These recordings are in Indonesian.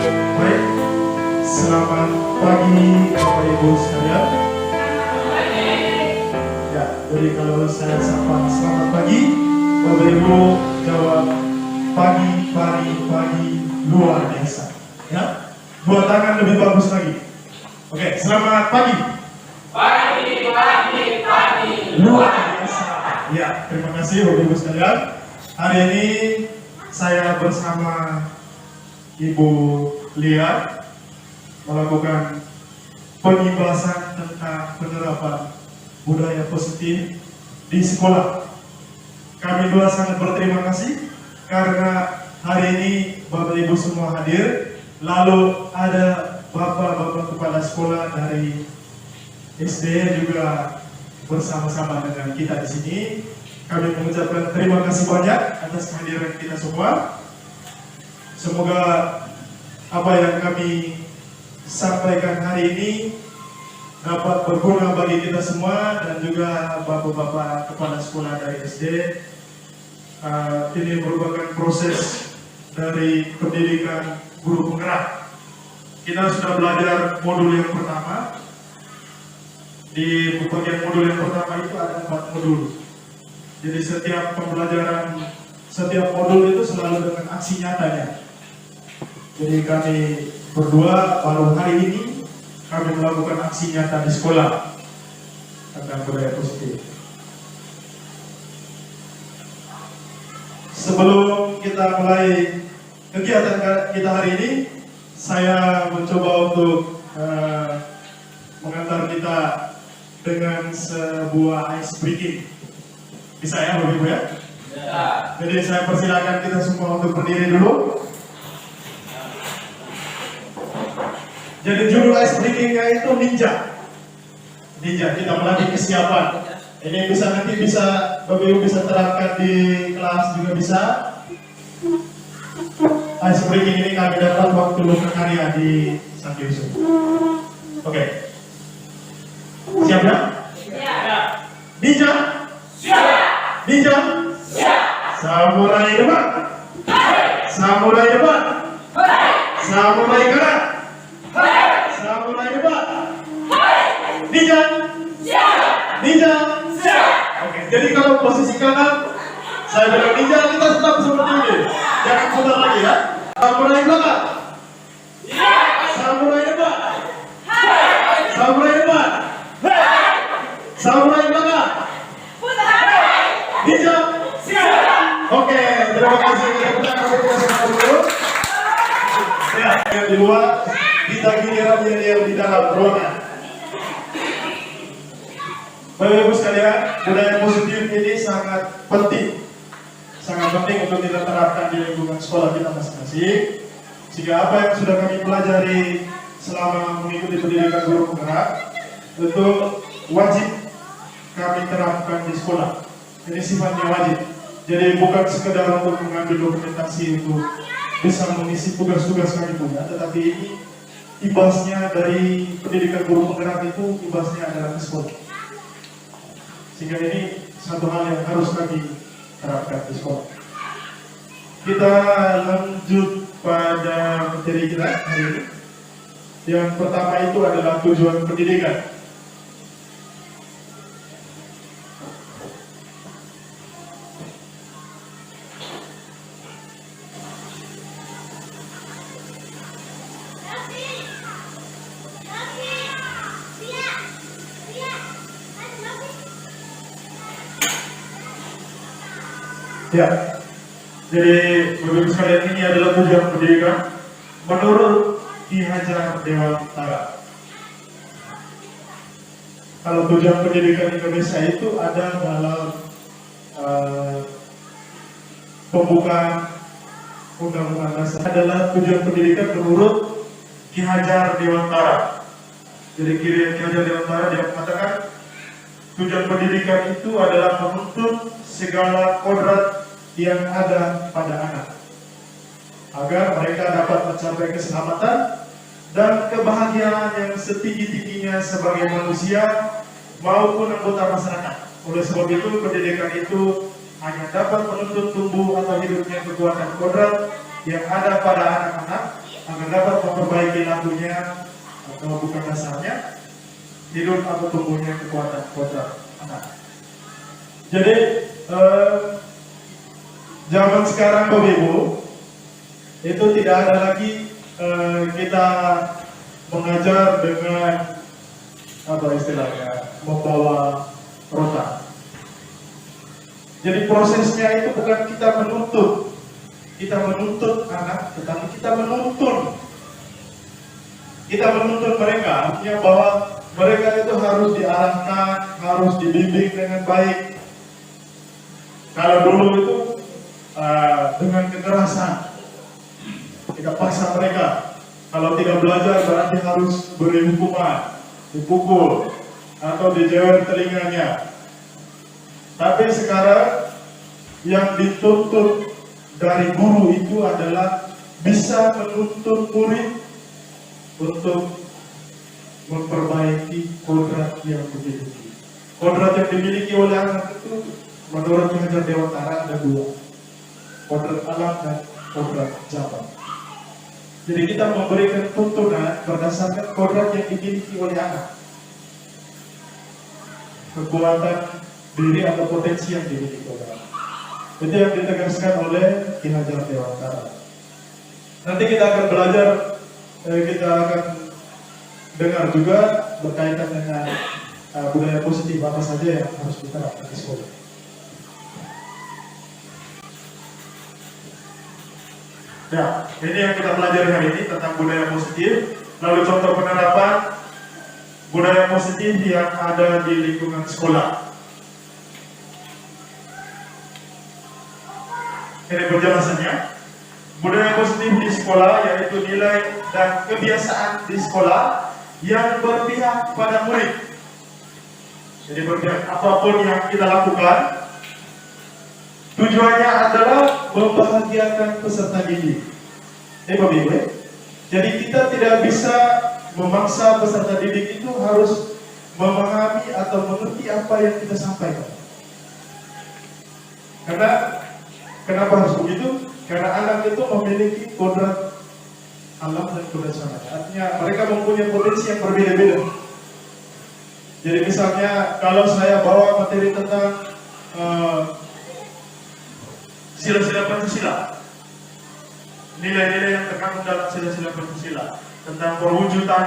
Baik, selamat pagi Bapak Ibu sekalian. Ya, jadi kalau saya sapa selamat pagi, Bapak Ibu jawab pagi luar biasa. Ya, dua tangan lebih bagus lagi. Oke, selamat pagi. Pagi luar biasa. Ya, terima kasih Bapak Ibu sekalian. Hari ini saya bersama Ibu Lia melakukan pengibasan tentang penerapan budaya positif di sekolah. Kami dua sangat berterima kasih karena hari ini Bapak Ibu semua hadir, lalu ada Bapak-bapak kepala sekolah dari SD juga bersama-sama dengan kita di sini. Kami mengucapkan terima kasih banyak atas kehadiran kita semua. Semoga apa yang kami sampaikan hari ini dapat berguna bagi kita semua dan juga bapak-bapak kepala sekolah dari SD. Ini merupakan proses dari pendidikan guru penggerak. Kita sudah belajar modul yang pertama. Di bagian modul yang pertama itu ada 4 modul. Jadi setiap pembelajaran, setiap modul itu selalu dengan aksi nyatanya. Jadi kami berdua baru hari ini kami melakukan aksi nyata di sekolah tentang budaya positif. Sebelum kita mulai kegiatan kita hari ini, saya mencoba untuk mengantar kita dengan sebuah ice breaking. Bisa ya Bapak Ibu ya? Ya. Jadi saya persilakan kita semua untuk berdiri dulu. Jadi judul ice breaking-nya itu ninja. Ninja, kita melatih kesiapan. Ini nanti bisa Bapak Ibu bisa terapkan di kelas juga bisa. Ice breaking ini kami dapat waktu loka karya di Santi Yusuf. Oke. Siap ya? Siap. Ninja? Siap. Ninja? Siap. Samurai depan. Samurai depan. Samurai kanan. Samurai depan. Ninja? Siap. Ninja? Siap. Oke, jadi kalau posisi kanan saya bilang ninja, kita tetap seperti ini. Jangan putar lagi ya. Samurai belakang. Samurai depan. Samurai depan. Samurai belakang. Ninja. Siap. Oke, terima kasih. Ya, yang di luar, kita giliran yang di dalam ruangan. Bapak Ibu sekalian, budaya positif ini sangat penting untuk kita terapkan di lingkungan sekolah kita masing-masing. Sehingga apa yang sudah kami pelajari selama mengikuti pendidikan guru penggerak itu wajib kami terapkan di sekolah. Ini sifatnya wajib. Jadi bukan sekedar untuk mengambil dokumentasi untuk bisa mengisi tugas-tugas kami punya, tetapi ini ibasnya dari pendidikan guru penggerak itu ibasnya adalah ke sekolah. Sehingga ini satu hal yang harus kami terapkan di sekolah. Kita lanjut pada materi kita hari ini. Yang pertama itu adalah tujuan pendidikan. Ya, jadi Bapak Ibu sekalian, ini adalah tujuan pendidikan menurut Ki Hajar Dewantara. Kalau tujuan pendidikan Indonesia itu ada dalam pembukaan Undang-Undang Dasar, adalah tujuan pendidikan menurut Ki Hajar Dewantara. Jadi Ki Hajar Dewantara dia mengatakan tujuan pendidikan itu adalah menuntut segala kodrat yang ada pada anak agar mereka dapat mencapai keselamatan dan kebahagiaan yang setinggi-tingginya sebagai manusia maupun anggota masyarakat. Oleh sebab itu, pendidikan itu hanya dapat menuntut tumbuh atau hidupnya kekuatan kodrat yang ada pada anak-anak agar dapat memperbaiki lakunya atau bukan dasarnya hidup atau tumbuhnya kekuatan kodrat anak. Jadi zaman sekarang Bapak Ibu itu tidak ada lagi kita mengajar dengan apa istilahnya membawa rotan. Jadi prosesnya itu bukan kita menuntut anak, tetapi kita menuntun mereka, artinya bahwa mereka itu harus diarahkan, harus dibimbing dengan baik. Kalau dulu itu dengan kekerasan, kita paksa mereka. Kalau tidak belajar berarti harus beri hukuman, dipukul atau dijewer telinganya. Tapi sekarang yang dituntut dari guru itu adalah bisa menuntun murid untuk memperbaiki kodrat yang dimiliki. Kodrat yang dimiliki oleh anak itu menurut Hajar Dewantara ada dua, kodrat alam dan kodrat zaman. Jadi kita memberikan tuntunan berdasarkan kodrat yang dimiliki oleh anak, kekuatan diri atau potensi yang dimiliki oleh anak. Itu yang ditegaskan oleh Ki Hajar Dewantara. Nanti kita akan belajar, kita akan dengar juga berkaitan dengan budaya positif apa saja yang harus diterapkan di sekolah. Ya, ini yang kita pelajari hari ini tentang budaya positif. Lalu contoh penerapan budaya positif yang ada di lingkungan sekolah. Ini penjelasannya. Budaya positif di sekolah yaitu nilai dan kebiasaan di sekolah yang berpihak pada murid. Jadi berpihak apapun yang kita lakukan, tujuannya adalah membahagiakan peserta didik. Bapak Ibu, jadi kita tidak bisa memaksa peserta didik itu harus memahami atau mengerti apa yang kita sampaikan. Karena kenapa harus begitu? Karena anak itu memiliki kodrat alam dan kodrat zaman. Artinya mereka mempunyai potensi yang berbeda-beda. Jadi misalnya kalau saya bawa materi tentang sila-sila Pancasila, nilai-nilai yang terkandung dalam sila-sila Pancasila, tentang perwujudan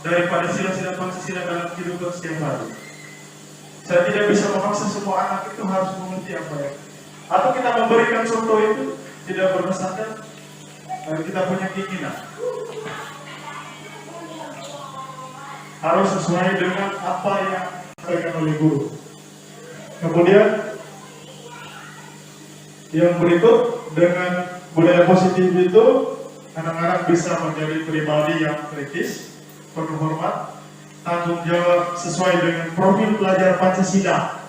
daripada sila-sila Pancasila dalam kehidupan setiap hari. Saya tidak bisa memaksa semua anak itu harus mengerti apa ya. Atau kita memberikan contoh itu tidak berdasarkan kita punya keinginan. Harus sesuai dengan apa yang disampaikan oleh guru. Kemudian yang berikut, dengan budaya positif itu anak-anak bisa menjadi pribadi yang kritis, penuh hormat, tanggung jawab sesuai dengan profil pelajar Pancasila.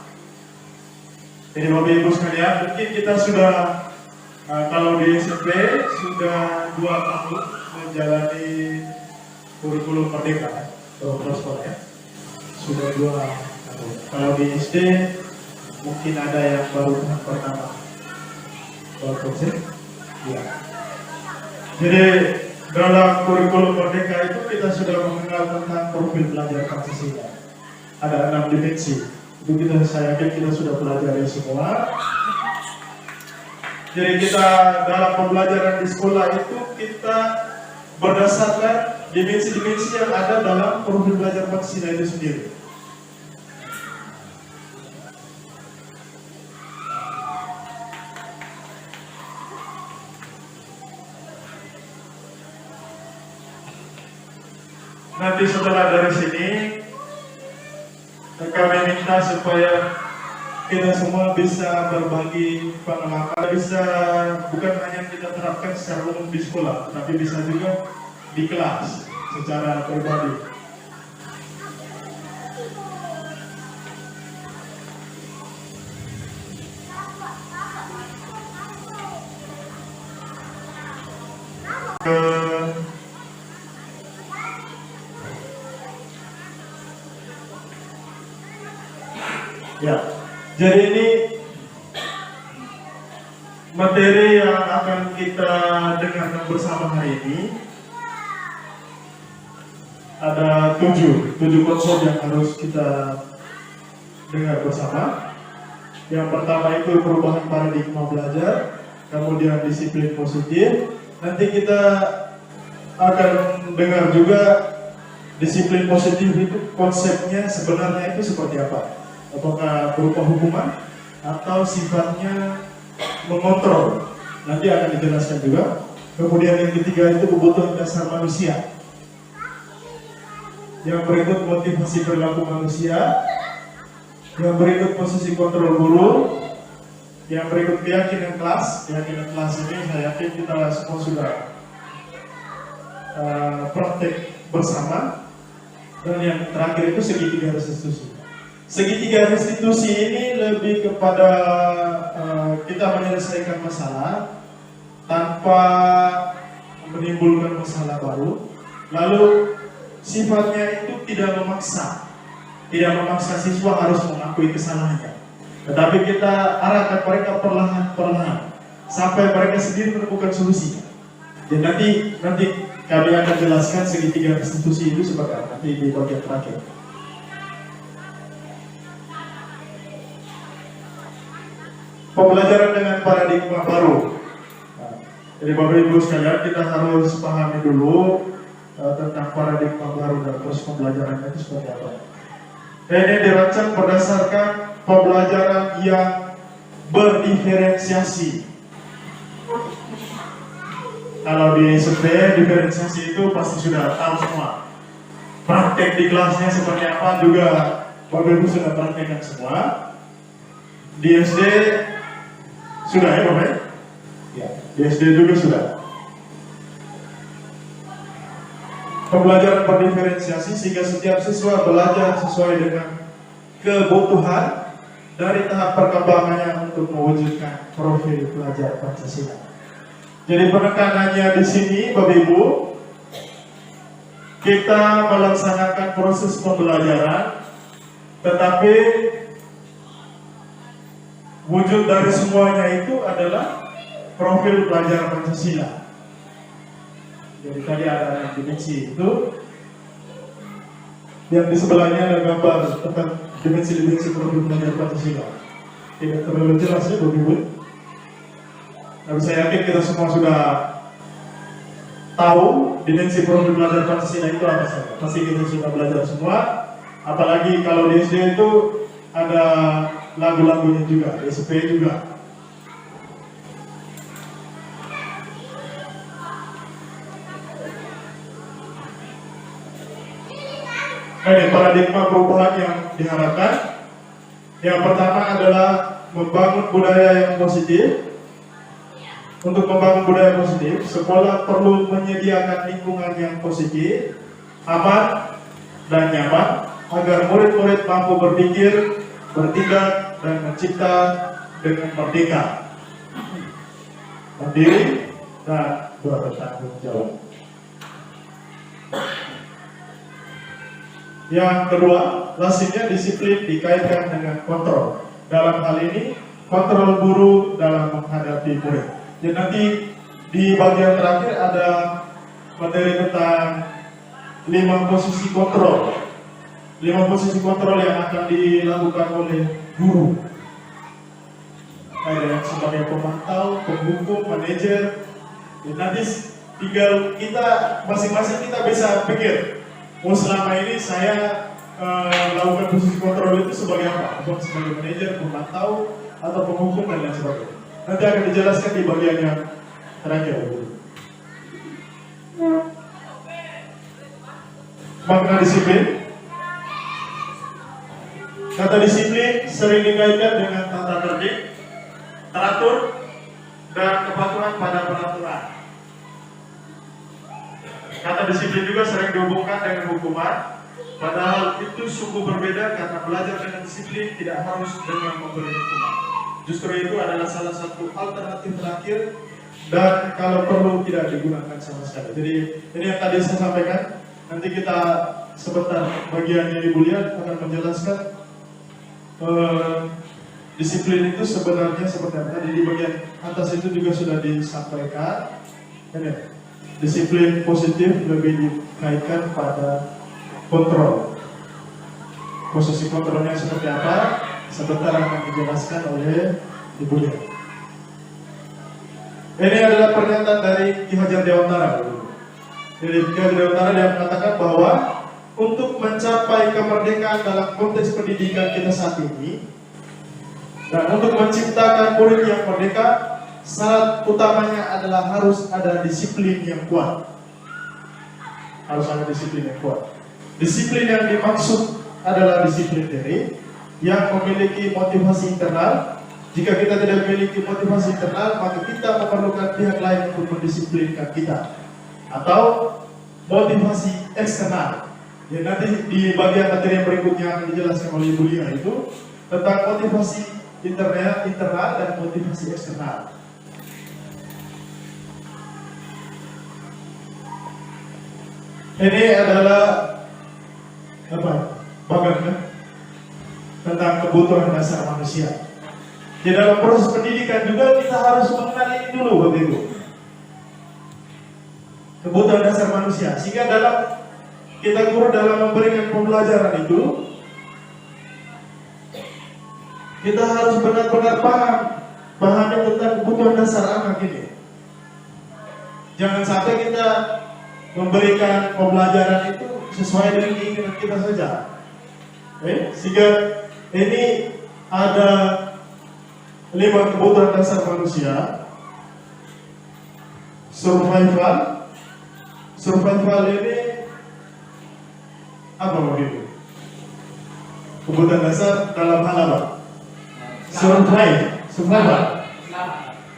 Jadi Bapak Ibu sekalian, mungkin kita sudah kalau di SMP sudah 2 tahun menjalani kurikulum merdeka, program sekolah ya. Sudah 2 tahun. Kalau di SD mungkin ada yang baru tahun pertama. Baru konsep? Ya. Jadi dalam kurikulum merdeka itu kita sudah mengenal tentang profil pelajar Pancasila. Ada 6 dimensi. Itu saya yakin kita sudah pelajari semua. Jadi kita dalam pembelajaran di sekolah itu kita berdasarkan dimensi-dimensi yang ada dalam profil pelajar Pancasila itu sendiri. Nanti setelah dari sini kami minta supaya kita semua bisa berbagi pengalaman, bisa bukan hanya kita terapkan secara umum di sekolah, tapi bisa juga di kelas secara pribadi. Ya, jadi ini Materi yang akan kita dengarkan bersama hari ini ada tujuh konsep yang harus kita dengar bersama. Yang pertama itu perubahan paradigma belajar, kemudian disiplin positif. Nanti kita akan dengar juga disiplin positif itu konsepnya sebenarnya itu seperti apa. Apakah berupa hukuman atau sifatnya mengontrol, nanti akan dijelaskan juga. Kemudian yang ketiga itu kebutuhan dasar manusia. Yang berikut motivasi perilaku manusia. Yang berikut posisi kontrol guru. Yang berikut keyakinan kelas. Keyakinan kelas ini saya yakin kita semua sudah praktek bersama. Dan yang terakhir itu segitiga restitusi. Segitiga restitusi ini lebih kepada kita menyelesaikan masalah tanpa menimbulkan masalah baru. Lalu sifatnya itu tidak memaksa siswa harus mengakui kesalahannya. Tetapi kita arahkan mereka perlahan-perlahan sampai mereka sendiri menemukan solusi. Dan nanti kami akan jelaskan segitiga restitusi itu sebagai apa nanti di bagian terakhir. Pembelajaran dengan paradigma baru. Jadi Bapak Ibu sekalian, kita harus pahami dulu tentang paradigma baru dan proses pembelajaran itu seperti apa. Ini dirancang berdasarkan pembelajaran yang berdiferensiasi. Kalau di SMP diferensiasi itu pasti sudah tahu semua. Praktek di kelasnya seperti apa juga Bapak Ibu sudah praktekkan semua. Di SD sudah ya Bapak? Ya, di SD juga sudah. Pembelajaran berdiferensiasi sehingga setiap siswa belajar sesuai dengan kebutuhan dari tahap perkembangannya untuk mewujudkan profil pelajar Pancasila. Jadi penekanannya di sini Bapak Ibu, kita melaksanakan proses pembelajaran, tetapi wujud dari semuanya itu adalah profil pelajar Pancasila. Jadi tadi ada dimensi itu, yang di sebelahnya ada gambar tentang dimensi-dimensi profil pelajar Pancasila. Tidak terlalu jelas ya Bapak Ibu. Tapi saya yakin kita semua sudah tahu dimensi profil pelajar Pancasila itu apa saja. Pasti kita sudah belajar semua. Apalagi kalau di SD itu ada lagu-lagunya juga, di SP juga. Ini paradigma perubahan yang diharapkan. Yang pertama adalah membangun budaya yang positif. Untuk membangun budaya positif, sekolah perlu menyediakan lingkungan yang positif, aman, dan nyaman agar murid-murid mampu berpikir, bertindak, dan mencipta dengan merdeka, mandiri, dan bertanggung jawab. Yang kedua, lazimnya disiplin dikaitkan dengan kontrol. Dalam hal ini, kontrol guru dalam menghadapi murid. Jadi nanti di bagian terakhir ada materi tentang 5 posisi kontrol. 5 posisi kontrol yang akan dilakukan oleh guru. Ada yang sebagai pemantau, penghukum, manajer. Dan nanti tinggal kita masing-masing kita bisa pikir, oh selama ini saya melakukan posisi kontrol itu sebagai apa? Apakah sebagai manajer, pemantau, atau penghukum dan lain sebagainya. Nanti akan dijelaskan di bagian yang terakhir. Makna disiplin. Kata disiplin sering dikaitkan dengan tata tertib, teratur, dan kepatuhan pada peraturan. Kata disiplin juga sering dihubungkan dengan hukuman, padahal itu sungguh berbeda karena belajar dengan disiplin tidak harus dengan memberi hukuman. Justru itu adalah salah satu alternatif terakhir dan kalau perlu tidak digunakan sama sekali. Jadi ini yang tadi saya sampaikan. Nanti kita sebentar bagiannya Ibu Lia akan menjelaskan Disiplin itu sebenarnya seperti apa? Tadi di bagian atas itu juga sudah disampaikan. Ya. Disiplin positif lebih dikaitkan pada kontrol. Posisi kontrolnya seperti apa? Sebentar akan dijelaskan oleh Ibu Lia. Ini adalah pernyataan dari Ki Hajar Dewantara. Jadi Ki Hajar Dewantara dia mengatakan bahwa untuk mencapai kemerdekaan dalam konteks pendidikan kita saat ini, dan untuk menciptakan murid yang merdeka, syarat utamanya adalah harus ada disiplin yang kuat. Harus ada disiplin yang kuat. Disiplin yang dimaksud adalah disiplin diri yang memiliki motivasi internal. Jika kita tidak memiliki motivasi internal, maka kita memerlukan pihak lain untuk mendisiplinkan kita. Atau motivasi eksternal. Ya, nanti di bagian materi yang berikutnya akan dijelaskan oleh Ibu Lia itu tentang motivasi internal dan motivasi eksternal. Ini adalah apa? Bagaimana tentang kebutuhan dasar manusia. Di dalam proses pendidikan juga kita harus mengenal ini dulu, Bapak Ibu. Kebutuhan dasar manusia. Sehingga dalam kita guru dalam memberikan pembelajaran itu, kita harus benar-benar pahami tentang kebutuhan dasar anak ini. Jangan sampai kita memberikan pembelajaran itu sesuai dengan keinginan kita saja. Sehingga ini ada 5 kebutuhan dasar manusia. Survival ini apa begitu? Kebutuhan dasar dalam hal apa? Survival,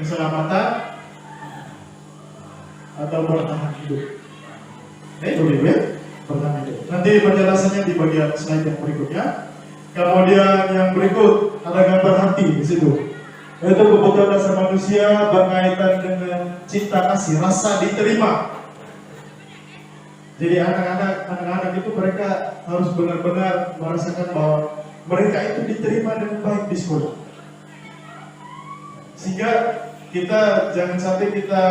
keselamatan atau bertahan hidup. Bertahan hidup. Nanti penjelasannya di bagian slide yang berikutnya. Kemudian yang berikut ada gambar hati di situ. Itu kebutuhan dasar manusia berkaitan dengan cinta kasih, rasa diterima. Jadi anak-anak itu mereka harus benar-benar merasakan bahwa mereka itu diterima dengan baik di sekolah. Sehingga kita jangan sampai kita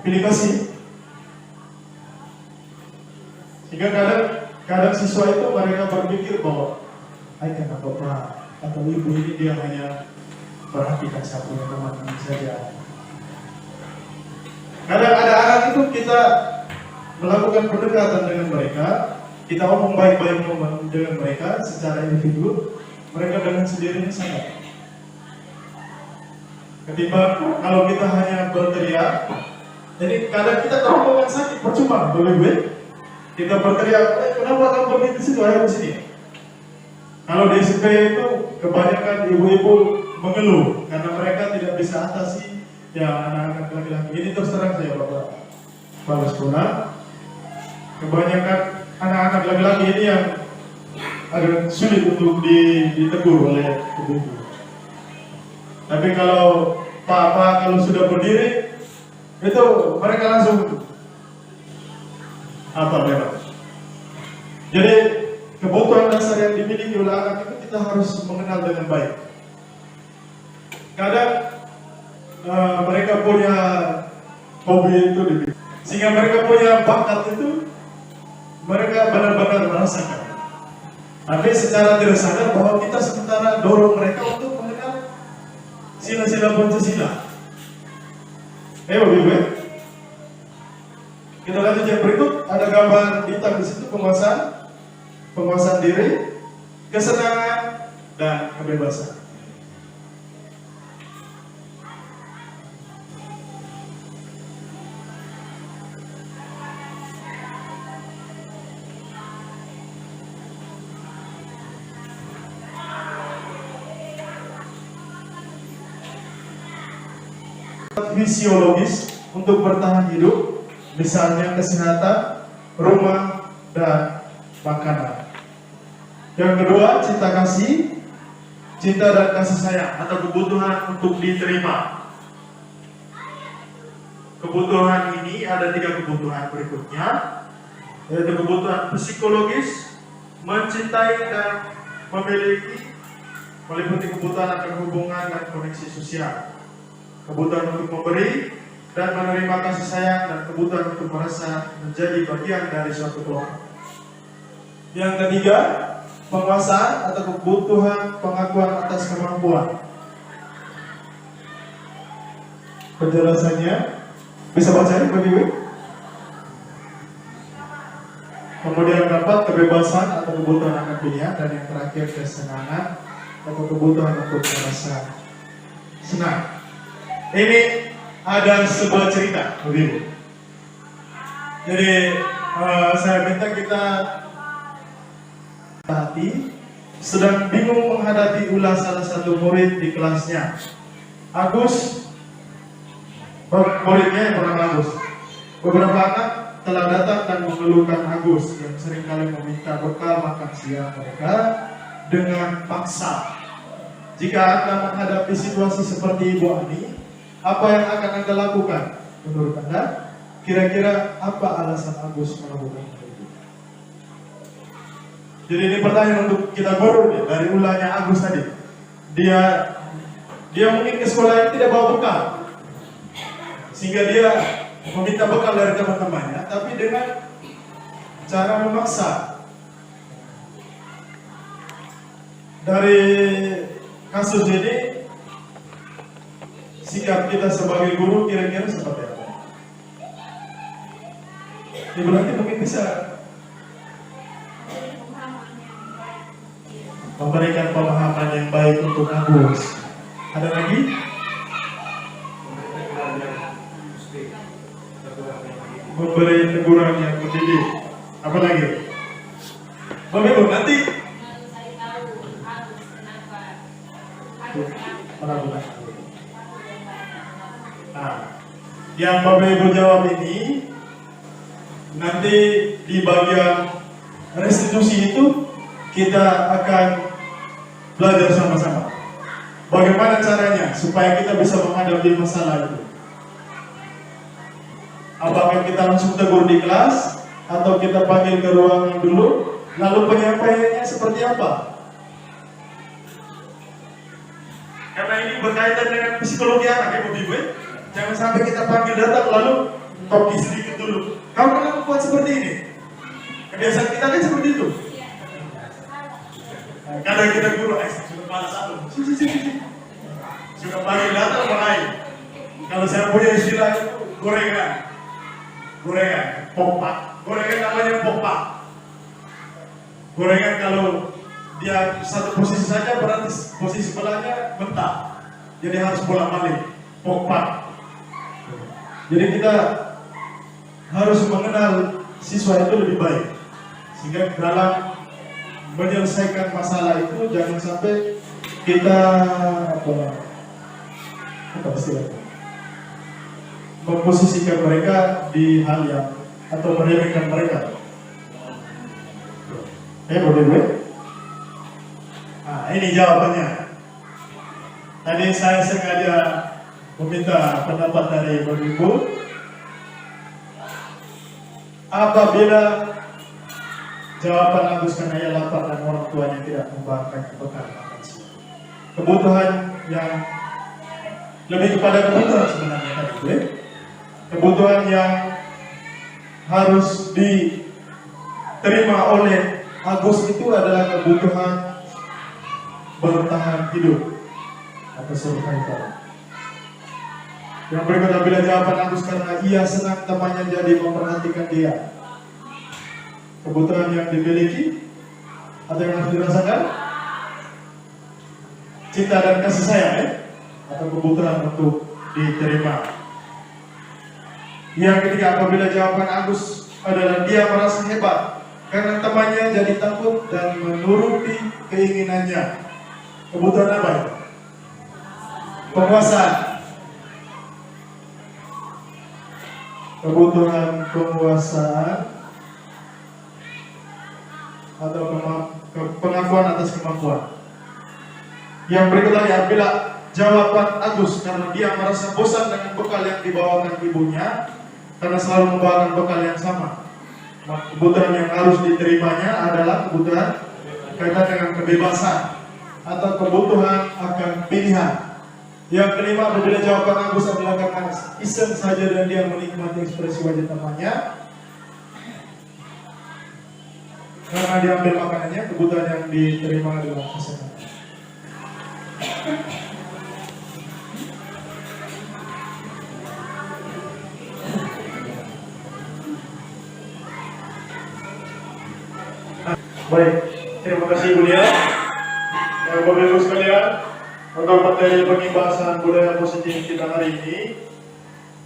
pilih kasih. Sehingga kadang siswa itu mereka berpikir bahwa karena bapak atau ibu ini dia hanya perhatikan saya punya teman-teman saja. Kadang ada anak itu kita melakukan pendekatan dengan mereka, kita ngomong baik-baik dengan mereka secara individu, mereka dengan sendirinya sangat. Ketimbang kalau kita hanya berteriak, jadi kadang kita kalau sakit percuma, boleh. Kita berteriak, kenapa kamu berdiri di situ, ayo di sini. Kalau di SMP itu kebanyakan ibu-ibu mengeluh karena mereka tidak bisa atasi ya anak-anak laki-laki. Ini terus terang saya Bapak Kepala Sekolah. Kebanyakan anak-anak laki-laki ini yang agak sulit untuk ditegur oleh ibu-ibu. Tapi kalau Pak kalau sudah berdiri itu mereka langsung apa memang. Jadi kebutuhan dasar yang dimiliki oleh anak itu kita harus mengenal dengan baik. Kadang mereka punya hobi itu, sehingga mereka punya bakat itu, mereka benar-benar merasakan. Tapi secara tidak sadar bahwa kita sementara dorong mereka untuk mengenal sila-sila Pancasila. Ibu. Kita lanjut yang berikut, ada gambar bintang di situ, penguasaan diri, kesenangan, dan kebebasan. Fisiologis untuk bertahan hidup, misalnya kesehatan, rumah, dan makanan. Yang kedua, cinta kasih, cinta dan kasih sayang atau kebutuhan untuk diterima. Kebutuhan ini ada 3 kebutuhan berikutnya, yaitu kebutuhan psikologis, mencintai dan memiliki meliputi kebutuhan akan hubungan dan koneksi sosial, kebutuhan untuk memberi dan menerima kasih sayang, dan kebutuhan untuk merasa menjadi bagian dari suatu kelompok. Yang ketiga, penguasaan atau kebutuhan pengakuan atas kemampuan. Penjelasannya bisa baca ya, Bapak Ibu? Kemudian dapat kebebasan atau kebutuhan akan pilihan, dan yang terakhir kesenangan atau kebutuhan untuk merasa senang. Ini ada sebuah cerita, begitu. Jadi saya minta kita hati sedang bingung menghadapi ulah salah satu murid di kelasnya. Agus, muridnya yang bernama Agus. Beberapa anak telah datang dan mengeluhkan Agus yang seringkali meminta bekal makan siang mereka dengan paksa. Jika Anda menghadapi situasi seperti Ibu Ani, apa yang akan Anda lakukan? Menurut Anda, kira-kira apa alasan Agus melakukan itu? Jadi ini pertanyaan untuk kita guru nih, dari ulahnya Agus tadi. Dia mungkin ke sekolah yang tidak bawa bekal, sehingga dia meminta bekal dari teman-temannya, tapi dengan cara memaksa. Dari kasus ini, sikap kita sebagai guru kira-kira seperti apa? Ini berarti mungkin bisa memberikan pemahaman yang baik untuk Agus. Ada lagi? Memberi teguran yang mendidik. Apa lagi? Bapak Ibu, nanti yang Bapak Ibu jawab ini nanti di bagian restitusi itu kita akan belajar sama-sama bagaimana caranya supaya kita bisa menghadapi masalah itu. Apakah kita langsung tegur di kelas atau kita panggil ke ruangan dulu, lalu penyampaiannya seperti apa? Karena ini berkaitan dengan psikologi anak ya Bu Ibu. Jangan sampai kita panggil datang lalu topi sedikit dulu. Kamu kenapa buat seperti ini? Kebiasaan kita kan seperti itu. Kadang kita guru, sudah malas satu. Sudah panggil datang mulai. Kalau saya punya istilah itu gorengan, popak. Gorengan namanya popak. Gorengan kalau dia satu posisi saja berarti posisi sebelahnya mentah. Jadi harus bolak-balik, popak. Jadi kita harus mengenal siswa itu lebih baik, sehingga dalam menyelesaikan masalah itu jangan sampai kita apa istilahnya, memposisikan mereka di hal yang atau meremehkan mereka. Boleh? Nah, ini jawabannya. Tadi saya sengaja meminta pendapat dari Ibu. Apabila jawaban Agus karena ia lapar dan orang tuanya tidak membawakan bekal makan siang, kebutuhan yang lebih kepada kebutuhan sebenarnya tadi, kebutuhan yang harus diterima oleh Agus itu adalah kebutuhan bertahan hidup atau survival. Yang berikut, apabila jawaban Agus karena ia senang temannya jadi memperhatikan dia, kebutuhan yang dimiliki atau yang harus dirasakan, cinta dan kasih sayang atau kebutuhan untuk diterima. Yang ketiga, apabila jawaban Agus adalah dia merasa hebat karena temannya jadi takut dan menuruti keinginannya, kebutuhan apa? Penguasaan. Kebutuhan penguasaan atau pengakuan atas kemampuan. Yang berikut lagi, apabila jawaban Agus karena dia merasa bosan dengan bekal yang dibawakan ibunya karena selalu membawakan bekal yang sama, kebutuhan yang harus diterimanya adalah kebutuhan kaitan dengan kebebasan atau kebutuhan akan pilihan. Yang kelima, apabila jawaban Agus adalah karena iseng saja dan dia menikmati ekspresi wajah temannya, karena diambil makanannya, kebutuhan yang diterima adalah kesehatan. Baik, terima kasih Bu Lia. Bapak Ibu sekalian, untuk materi pengibasan budaya positif kita hari ini,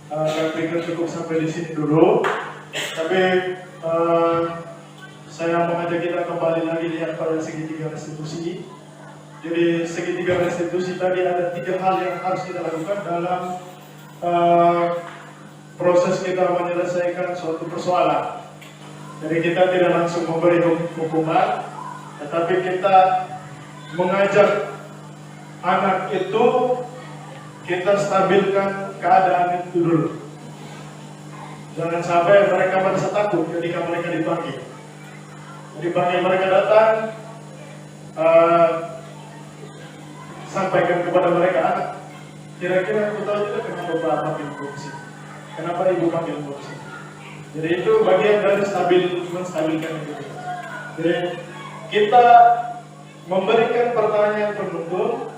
saya pikir cukup sampai di sini dulu. Tapi saya mengajak kita kembali lagi lihat pada segitiga restitusi. Jadi segitiga restitusi tadi ada 3 hal yang harus kita lakukan dalam proses kita menyelesaikan suatu persoalan. Jadi kita tidak langsung memberi hukuman, tetapi kita mengajak anak itu, kita stabilkan keadaan itu dulu. Jangan sampai mereka merasa takut ketika mereka dipanggil. Dipanggil mereka datang, sampaikan kepada mereka, anak, kira-kira aku tahu tidak kenapa Bapak panggil korupsi, kenapa Ibu panggil korupsi. Jadi itu bagian dari menstabilkan itu. Jadi kita memberikan pertanyaan penuntut,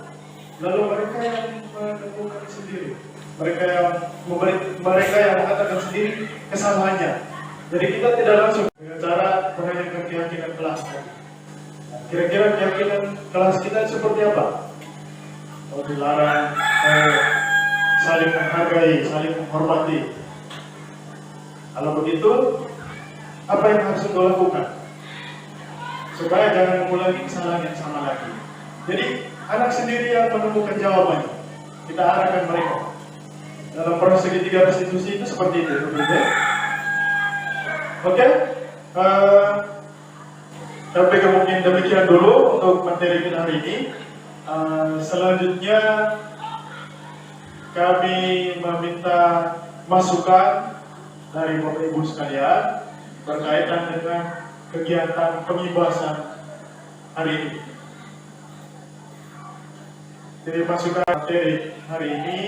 lalu mereka yang menentukan sendiri, mereka yang mengatakan sendiri kesalahannya. Jadi kita tidak langsung dengan cara menanyakan keyakinan kelas. Kira-kira keyakinan kelas kita seperti apa? Oh, dilarang saling menghargai, saling menghormati. Kalau begitu, apa yang harus kita lakukan supaya jangan mengulangi kesalahan yang sama lagi? Jadi anak sendiri yang menemukan jawabannya. Kita arahkan mereka. Dalam proses segitiga restitusi itu seperti itu. Oke? Saya pikir mungkin demikian dulu untuk materi kita hari ini. Selanjutnya kami meminta masukan dari Bapak Ibu sekalian berkaitan dengan kegiatan pengibasan hari ini. Jadi masukan materi hari ini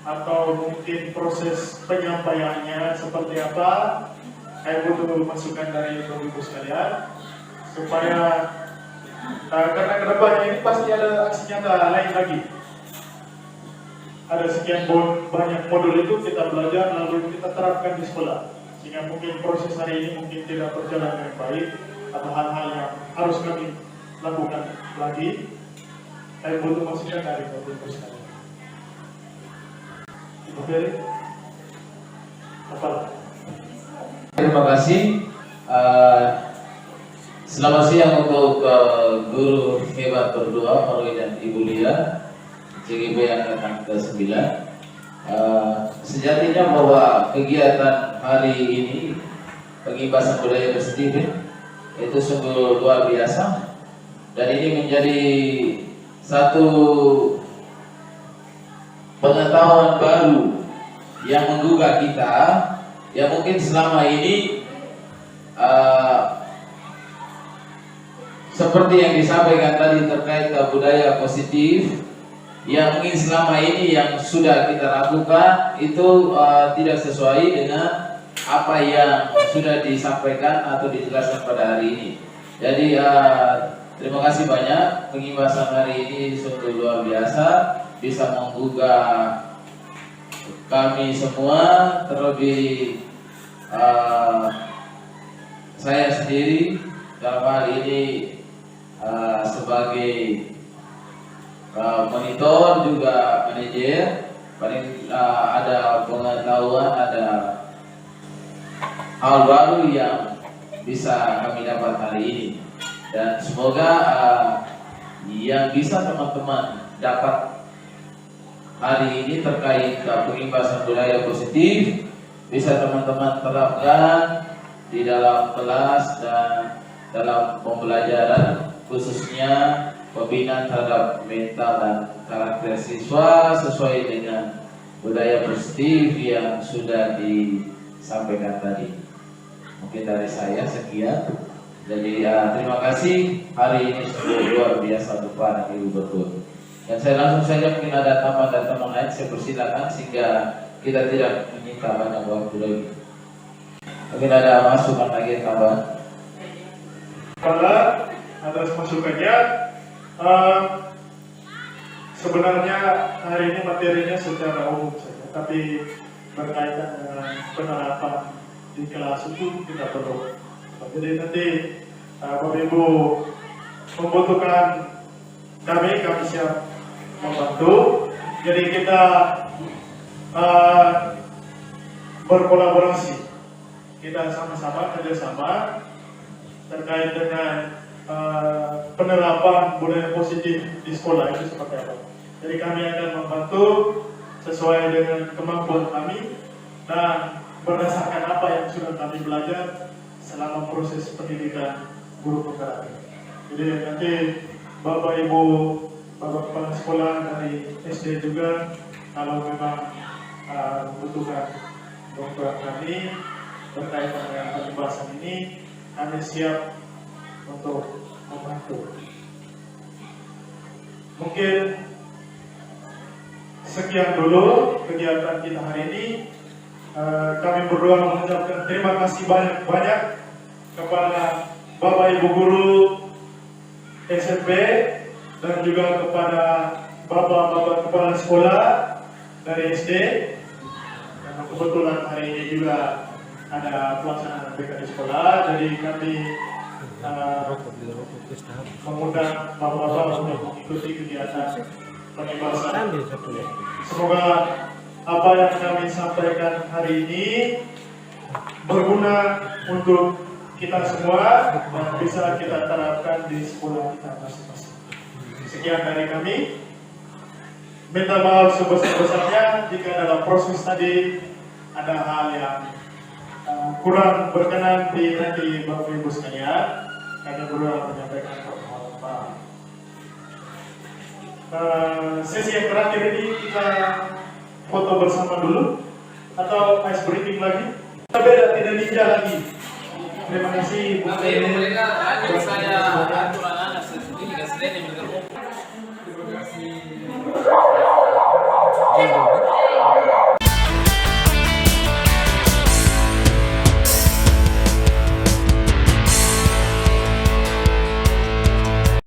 atau mungkin proses penyampaiannya seperti apa, saya butuh masukan dari Bapak Ibu sekalian supaya karena kedepannya ini pasti ada aksi nyata lain lagi. Ada sekian banyak modul itu kita belajar lalu kita terapkan di sekolah, sehingga mungkin proses hari ini mungkin tidak berjalan dengan baik atau hal-hal yang harus kami lakukan lagi. Saya butuh masukan dari Bapak Ibu sekalian. Ibu Ferry, apa? Terima kasih. Selamat siang untuk guru hebat berdua, Farwi dan Ibu Lia, CGB angkatan ke-9. Sejatinya bahwa kegiatan hari ini pengibasan budaya positif itu sungguh luar biasa, dan ini menjadi satu pengetahuan baru yang menggugah kita, yang mungkin selama ini seperti yang disampaikan tadi terkait budaya positif, yang mungkin selama ini yang sudah kita lakukan itu tidak sesuai dengan apa yang sudah disampaikan atau dijelaskan pada hari ini. Jadi terima kasih banyak, pengibasan hari ini sungguh luar biasa, bisa menggugah kami semua, terlebih saya sendiri dalam hal ini sebagai monitor juga manajer, paling ada pengetahuan, ada hal baru yang bisa kami dapat hari ini, dan semoga yang bisa teman-teman dapat hari ini terkait pengibasan budaya positif bisa teman-teman terapkan di dalam kelas dan dalam pembelajaran, khususnya pembinaan terhadap mental dan karakter siswa sesuai dengan budaya positif yang sudah disampaikan tadi. Mungkin dari saya sekian. Jadi terima kasih, hari ini sungguh luar biasa Bapak dan Ibu betul. Dan saya langsung saja mungkin ada tambahan lain, saya persilakan sehingga kita tidak menyita banyak waktu lagi. Mungkin ada masukan lagi tambahan. Pada atas masukannya, sebenarnya hari ini materinya secara umum saja, tapi berkaitan dengan penerapan di kelas itu kita perlu. Jadi nanti Bapak Ibu membutuhkan kami siap membantu. Jadi kita berkolaborasi, kita sama-sama kerjasama terkait dengan penerapan budaya positif di sekolah itu seperti apa. Jadi kami akan membantu sesuai dengan kemampuan kami dan berdasarkan apa yang sudah kami belajar selama proses pendidikan guru penggerak. Jadi nanti Bapak Ibu, Bapak Kepala Sekolah dari SD juga, kalau memang membutuhkan bantuan kami berkaitan dengan pembahasan ini, kami siap untuk membantu. Mungkin sekian dulu kegiatan kita hari ini. Kami berdua mengucapkan terima kasih banyak-banyak kepada Bapak Ibu Guru SMP dan juga kepada Bapak-Bapak Kepala Sekolah dari SD. Dan kebetulan hari ini juga ada pelaksanaan BK di sekolah, jadi kami mengundang Bapak-Bapak untuk mengikuti kegiatan pembahasan. Semoga apa yang kami sampaikan hari ini berguna untuk kita semua dan bisa kita terapkan di sekolah kita masing-masing. Sekian dari kami. Minta maaf sebesar-besarnya jika dalam proses tadi ada hal yang kurang berkenan di hati Bapak Ibu sekalian. Kami berdua menyampaikan permohonan maaf. Sesi yang terakhir ini kita foto bersama dulu atau ice breaking lagi? Kita beda, tidak ninja lagi. Terima kasih. Mereka hanya saya aturan anak ini kasih. Terima kasih.